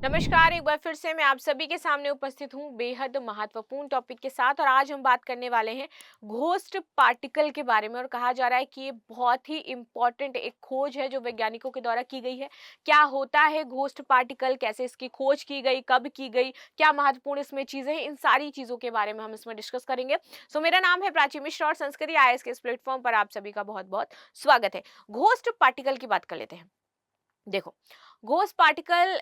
नमस्कार, एक बार फिर से मैं आप सभी के सामने उपस्थित हूँ बेहद महत्वपूर्ण टॉपिक के साथ। और आज हम बात करने वाले हैं घोस्ट पार्टिकल के बारे में। और कहा जा रहा है कि ये बहुत ही इम्पोर्टेंट एक खोज है जो वैज्ञानिकों के द्वारा की गई है। क्या होता है घोस्ट पार्टिकल, कैसे इसकी खोज की गई, कब की गई, क्या महत्वपूर्ण इसमें चीजें हैं, इन सारी चीजों के बारे में हम इसमें डिस्कस करेंगे। सो मेरा नाम है प्राची मिश्रा और संस्कृति आईएएस के इस प्लेटफॉर्म पर आप सभी का बहुत बहुत स्वागत है। घोस्ट पार्टिकल की बात कर लेते हैं। देखो, घोस्ट पार्टिकल,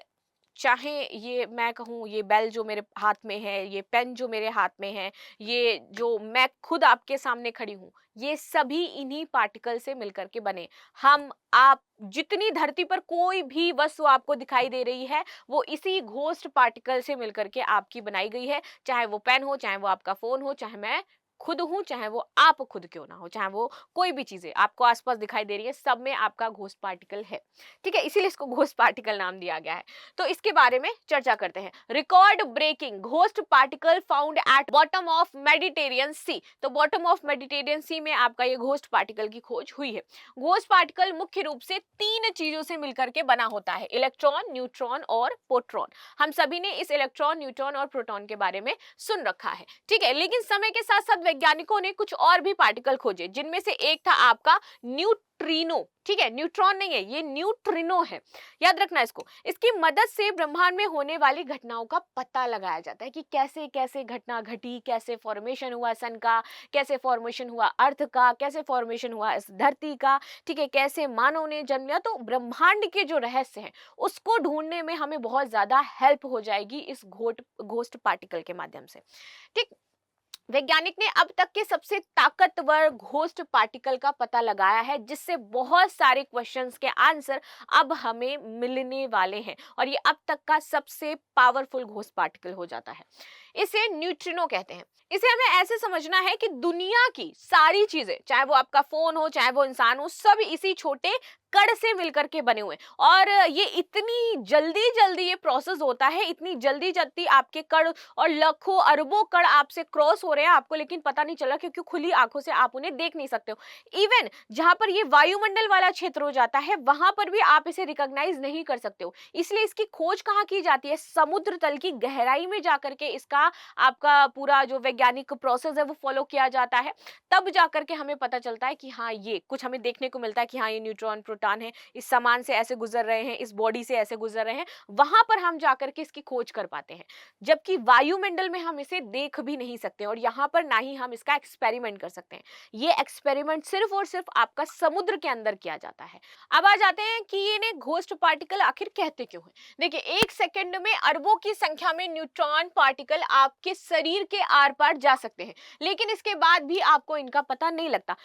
चाहे ये मैं कहूँ, ये बेल जो मेरे हाथ में है, ये पेन जो मेरे हाथ में है, ये जो मैं खुद आपके सामने खड़ी हूँ, ये सभी इन्हीं पार्टिकल से मिलकर के बने। हम, आप, जितनी धरती पर कोई भी वस्तु आपको दिखाई दे रही है, वो इसी घोस्ट पार्टिकल से मिलकर के आपकी बनाई गई है। चाहे वो पेन हो, चाहे वो आपका फोन हो, चाहे मैं खुद हूं, चाहे वो आप खुद क्यों ना हो, चाहे वो कोई भी चीजें आपको आसपास दिखाई दे रही है, सब में आपका घोस्ट पार्टिकल है। ठीक है, इसीलिए इसको घोस्ट पार्टिकल नाम दिया गया है। तो इसके बारे में चर्चा करते हैं। Record breaking ghost particle found at bottom of Mediterranean sea. तो बॉटम ऑफ मेडिटेरियन सी में आपका ये घोस्ट पार्टिकल की खोज हुई है। घोस्ट पार्टिकल मुख्य रूप से तीन चीजों से मिलकर के बना होता है: इलेक्ट्रॉन, न्यूट्रॉन और प्रोटॉन। हम सभी ने इस इलेक्ट्रॉन, न्यूट्रॉन और प्रोटॉन के बारे में सुन रखा है। ठीक है, लेकिन समय के साथ साथ वैज्ञानिकों ने कुछ और भी पार्टिकल खोजे, जिनमें से एक था आपका न्यूट्रिनो। ठीक है, न्यूट्रॉन नहीं है, ये न्यूट्रिनो है। याद रखना इसको। इसकी मदद से ब्रह्मांड में होने वाली घटनाओं का पता लगाया जाता है कि कैसे कैसे घटना घटी, कैसे फॉर्मेशन हुआ सन का, कैसे फॉर्मेशन हुआ अर्थ का, कैसे फॉर्मेशन हुआ इस धरती का। ठीक है, कैसे मानव ने जन्म लिया। तो ब्रह्मांड के जो रहस्य हैं उसको ढूंढने में हमें बहुत ज्यादा हेल्प हो जाएगी इस घोस्ट पार्टिकल के माध्यम से। ठीक, वैज्ञानिक ने अब तक के सबसे ताकतवर घोस्ट पार्टिकल का पता लगाया है, जिससे बहुत सारे क्वेश्चंस के आंसर अब हमें मिलने वाले हैं। और ये अब तक का सबसे पावरफुल घोस्ट पार्टिकल हो जाता है। इसे न्यूट्रिनो कहते हैं। इसे हमें ऐसे समझना है कि दुनिया की सारी चीजें, चाहे वो आपका फोन हो, चाहे वो इंसान हो, सब इसी छोटे कण से मिलकर के बने हुए हैं। और ये इतनी जल्दी जल्दी ये प्रोसेस होता है, इतनी जल्दी जल्दी आपके कण और लाखों अरबों कण आपसे क्रॉस हो रहे हैं, आपको लेकिन पता नहीं चला, क्योंकि खुली आंखों से आप उन्हें देख नहीं सकते हो। इवन जहां पर ये वायुमंडल वाला क्षेत्र हो जाता है, वहां पर भी आप इसे रिकॉग्नाइज नहीं कर सकते हो। इसलिए इसकी खोज कहाँ की जाती है? समुद्र तल की गहराई में जाकर के इसका आपका पूरा जो वैज्ञानिक प्रोसेस है वो फॉलो किया जाता है। तब जाकर के हमें पता चलता है कि हाँ, ये कुछ हमें देखने को मिलता है कि हाँ, ये न्यूट्रॉन, प्रोटॉन है, इस सामान से ऐसे गुजर रहे हैं, इस बॉडी से ऐसे गुजर रहे हैं। वहां पर हम जाकर के इसकी खोज कर पाते हैं, जबकि वायुमंडल में हम इसे देख भी नहीं सकते और यहाँ पर ना ही हम इसका एक्सपेरिमेंट कर सकते हैं। ये एक्सपेरिमेंट सिर्फ और सिर्फ आपका समुद्र के अंदर किया जाता है। अब आ जाते हैं कि ये घोस्ट पार्टिकल आखिर कहते क्यों हैं। देखिए, एक सेकंड में अरबों की संख्या में न्यूट्रॉन पार्टिकल आपके शरीर के आर पार जा सकते हैं, लेकिन इसके बाद भी आपको इनका पता नहीं लगता।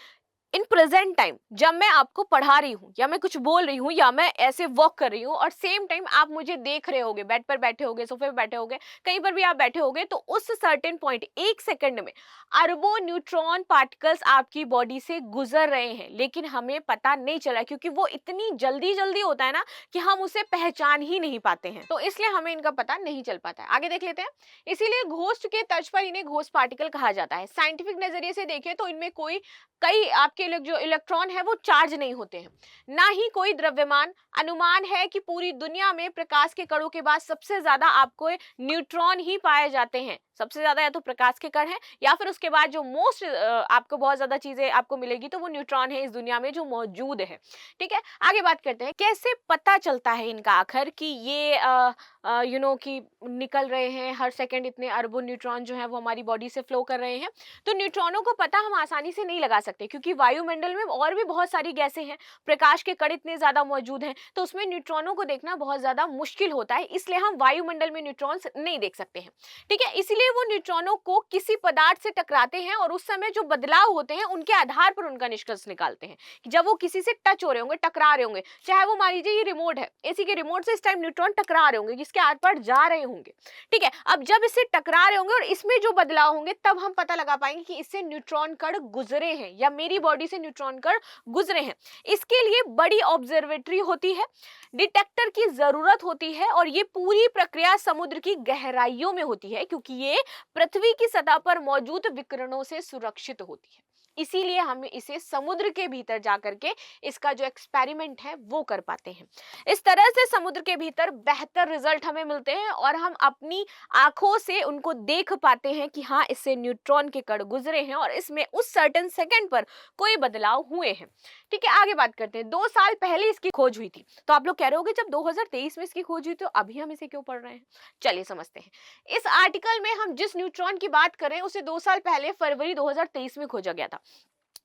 इन प्रेजेंट टाइम जब मैं आपको पढ़ा रही हूँ, या मैं कुछ बोल रही हूँ, या मैं ऐसे वॉक कर रही हूँ, और सेम टाइम आप मुझे देख रहे होगे, बेड पर बैठे होगे, सोफे पर बैठे होगे, कहीं पर भी आप बैठे होगे, तो उस सर्टेन पॉइंट एक सेकंड में अरबों न्यूट्रॉन पार्टिकल्स आपकी बॉडी से गुजर रहे हैं, लेकिन हमें पता नहीं चला, क्योंकि वो इतनी जल्दी जल्दी होता है ना कि हम उसे पहचान ही नहीं पाते हैं। तो इसलिए हमें इनका पता नहीं चल पाता है। आगे देख लेते हैं। इसीलिए घोस्ट के तर्ज पर इन्हें घोस्ट पार्टिकल कहा जाता है। साइंटिफिक नजरिए से देखें तो इनमें कोई कई आपके जो इलेक्ट्रॉन है वो चार्ज नहीं होते हैं, ना ही कोई द्रव्यमान। अनुमान है कि पूरी दुनिया में प्रकाश के कणों के बाद सबसे ज्यादा आपको न्यूट्रॉन ही पाए जाते हैं। सबसे ज्यादा या तो प्रकाश के कण है, या फिर उसके बाद जो मोस्ट आपको बहुत ज्यादा चीजें आपको मिलेगी तो वो न्यूट्रॉन है इस दुनिया में जो मौजूद है। ठीक है, आगे बात करते हैं कैसे पता चलता है इनका आखिर कि ये कि निकल रहे हैं हर सेकंड इतने अरबों न्यूट्रॉन जो है वो हमारी बॉडी से फ्लो कर रहे हैं। तो न्यूट्रॉनों को पता हम आसानी से नहीं लगा सकते, क्योंकि वायुमंडल में और भी बहुत सारी गैसें हैं, प्रकाश के कण इतने ज्यादा मौजूद हैं, तो उसमें न्यूट्रॉनों को देखना बहुत ज्यादा मुश्किल होता है। इसलिए हम वायुमंडल में न्यूट्रॉन्स नहीं देख सकते हैं। ठीक है, इसलिए वो न्यूट्रॉनों को किसी पदार्थ से टकराते हैं और उस समय जो बदलाव होते हैं उनके आधार पर उनका निष्कर्ष निकालते हैं कि जब वो किसी से टच हो रहे होंगे, टकरा रहे होंगे, चाहे वो मान लीजिए ये रिमोट है, एसी के रिमोट से इस टाइम न्यूट्रॉन टकरा रहे होंगे, जिसके आर पार जा रहे होंगे। ठीक है, अब जब इससे टकरा रहे होंगे और इसमें जो बदलाव होंगे, तब हम पता लगा पाएंगे कि इससे न्यूट्रॉन कण गुजरे हैं या मेरी बॉडी से न्यूट्रॉन कण गुजरे हैं। इसके लिए बड़ी ऑब्जर्वेटरी होती है, डिटेक्टर की जरूरत होती है, और ये पूरी प्रक्रिया समुद्र की गहराइयों में होती है, क्योंकि ये पृथ्वी की सतह पर मौजूद विकिरणों से सुरक्षित होती है। इसीलिए हम इसे समुद्र के भीतर जा करके इसका जो एक्सपेरिमेंट है वो कर पाते हैं। इस तरह से समुद्र के भीतर बेहतर रिजल्ट हमें मिलते हैं और हम अपनी आंखों से उनको देख पाते हैं कि हाँ, इससे न्यूट्रॉन के कण गुजरे हैं और इसमें उस सर्टेन सेकंड पर कोई बदलाव हुए हैं। ठीक है, आगे बात करते हैं। 2 साल पहले इसकी खोज हुई थी। तो आप लोग कह रहे होंगे जब 2023 में इसकी खोज हुई तो अभी हम इसे क्यों पढ़ रहे हैं? चलिए समझते हैं। इस आर्टिकल में हम जिस न्यूट्रॉन की बात करें उसे 2 साल पहले फरवरी 2023 में खोजा गया था।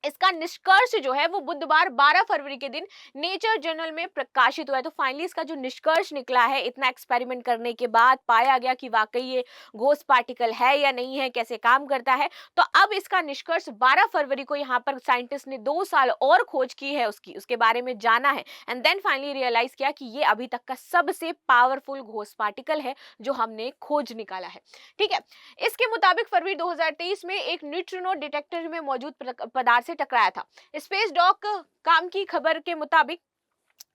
इसका निष्कर्ष जो है वो बुधवार 12 फरवरी के दिन नेचर जर्नल में प्रकाशित हुआ है। तो फाइनली इसका जो निष्कर्ष निकला है, इतना एक्सपेरिमेंट करने के बाद पाया गया कि वाकई ये घोस्ट पार्टिकल है या नहीं है, कैसे काम करता है। तो अब इसका निष्कर्ष 12 फरवरी को यहाँ पर साइंटिस्ट ने 2 साल और खोज की है, उसके बारे में जाना है एंड देन फाइनली रियलाइज किया कि ये अभी तक का सबसे पावरफुल घोस्ट पार्टिकल है जो हमने खोज निकाला है। ठीक है, इसके मुताबिक फरवरी 2023 में एक न्यूट्रिनो डिटेक्टर में मौजूद पदार्थ से टकराया था। स्पेस डॉक काम की खबर के मुताबिक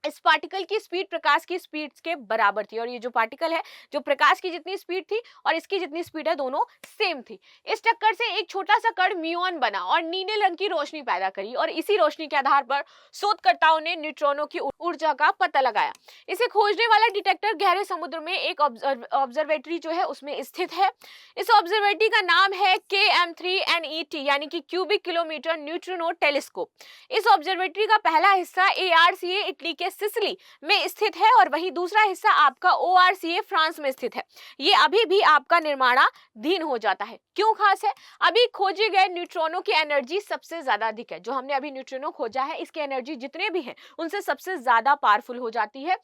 इस पार्टिकल की स्पीड प्रकाश की स्पीड के बराबर थी और ये जो पार्टिकल है, जो प्रकाश की जितनी स्पीड थी और इसकी जितनी स्पीड है, दोनों सेम थी। इस टक्कर से एक छोटा सा कण म्यूऑन बना और नीले रंग की रोशनी पैदा करी और इसी रोशनी के आधार पर शोधकर्ताओं ने न्यूट्रॉनों की ऊर्जा का पता लगाया। इसे खोजने वाला डिटेक्टर गहरे समुद्र में एक ऑब्जर्वेटरी जो है उसमें स्थित है। इस ऑब्जर्वेटरी का नाम है KM3NET यानी कि क्यूबिक किलोमीटर न्यूट्रिनो टेलीस्कोप। इस ऑब्जर्वेटरी का पहला हिस्सा ARCA इटली के सिसिली में स्थित है और वहीं दूसरा हिस्सा आपका ORCA फ्रांस में स्थित है। ये अभी भी आपका निर्माणाधीन हो जाता है। क्यों खास है? अभी खोजे गए न्यूट्रॉनों की एनर्जी सबसे ज्यादा अधिक है। जो हमने अभी न्यूट्रिनो खोजा है, इसकी एनर्जी जितने भी हैं उनसे सबसे ज्यादा पावरफुल हो जाती है,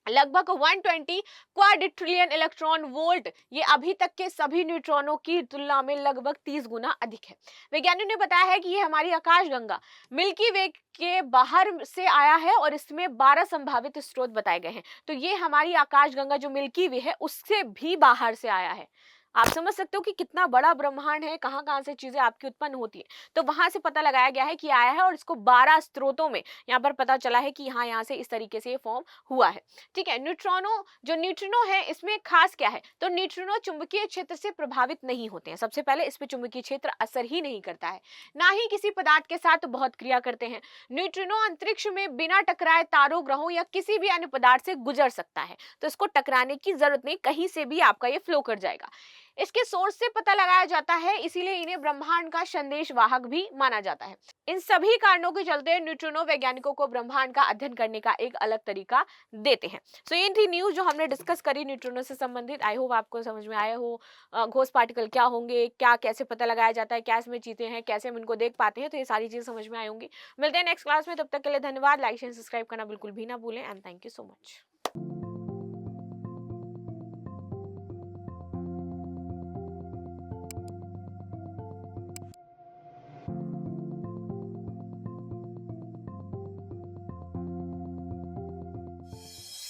लगभग 120 क्वाड्रिलियन इलेक्ट्रॉन वोल्ट। ये अभी तक के सभी न्यूट्रॉनों की तुलना में लगभग 30 गुना अधिक है। वैज्ञानिकों ने बताया है कि ये हमारी आकाशगंगा मिल्की वे के बाहर से आया है और इसमें 12 संभावित स्रोत बताए गए हैं। तो ये हमारी आकाशगंगा जो मिल्की वे है उससे भी बाहर से आया है। आप समझ सकते हो कि कितना बड़ा ब्रह्मांड है, कहां कहां से चीजें आपकी उत्पन्न होती है। तो वहां से पता लगाया गया है कि आया है और इसको 12 स्रोतों में यहाँ पर पता चला है कि हाँ, यहाँ से इस तरीके से ये फॉर्म हुआ है। ठीक है, न्यूट्रिनो है, इसमें खास क्या है? तो न्यूट्रिनो चुंबकीय क्षेत्र से प्रभावित नहीं होते हैं। सबसे पहले इस पे चुंबकीय क्षेत्र असर ही नहीं करता है, ना ही किसी पदार्थ के साथ बहुत क्रिया करते हैं। न्यूट्रिनो अंतरिक्ष में बिना टकराए तारों, ग्रहों या किसी भी अन्य पदार्थ से गुजर सकता है। तो इसको टकराने की जरूरत नहीं, कहीं से भी आपका ये फ्लो कर जाएगा। इसके सोर्स से पता लगाया जाता है, इसीलिए इन्हें ब्रह्मांड का संदेश वाहक भी माना जाता है। इन सभी कारणों के चलते न्यूट्रिनो वैज्ञानिकों को ब्रह्मांड का अध्ययन करने का एक अलग तरीका देते हैं। सो ये थी न्यूज जो हमने डिस्कस करी न्यूट्रिनो से संबंधित। आई होप आपको समझ में आया हो। घोस्ट पार्टिकल क्या होंगे, क्या कैसे पता लगाया जाता है, क्या इसमें चीजें हैं, कैसे हम इनको देख पाते हैं, तो ये सारी चीजें समझ में आई होंगी। मिलते हैं नेक्स्ट क्लास में, तब तक के लिए धन्यवाद। लाइक शेयर सब्सक्राइब करना बिल्कुल भी ना भूलें and thank you so much.